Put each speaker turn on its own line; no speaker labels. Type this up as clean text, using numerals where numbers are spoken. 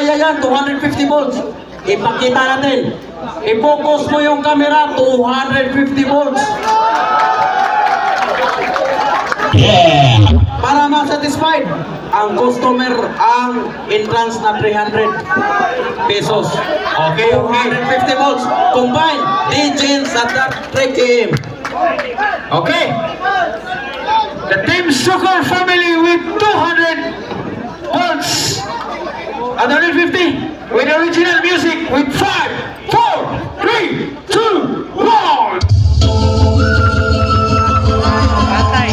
kaya yan, 250 volts. Ipakita natin. I-focus mo yung camera, 250 volts. Para ma-satisfied ang customer ang entrance na 300 pesos. Okay, 250 volts. Combine, DJs at that 3 km. Okay.
The Team Sugar family with 200 volts and 150 with original music with 5, 4, 3, 2, 1.
Patay.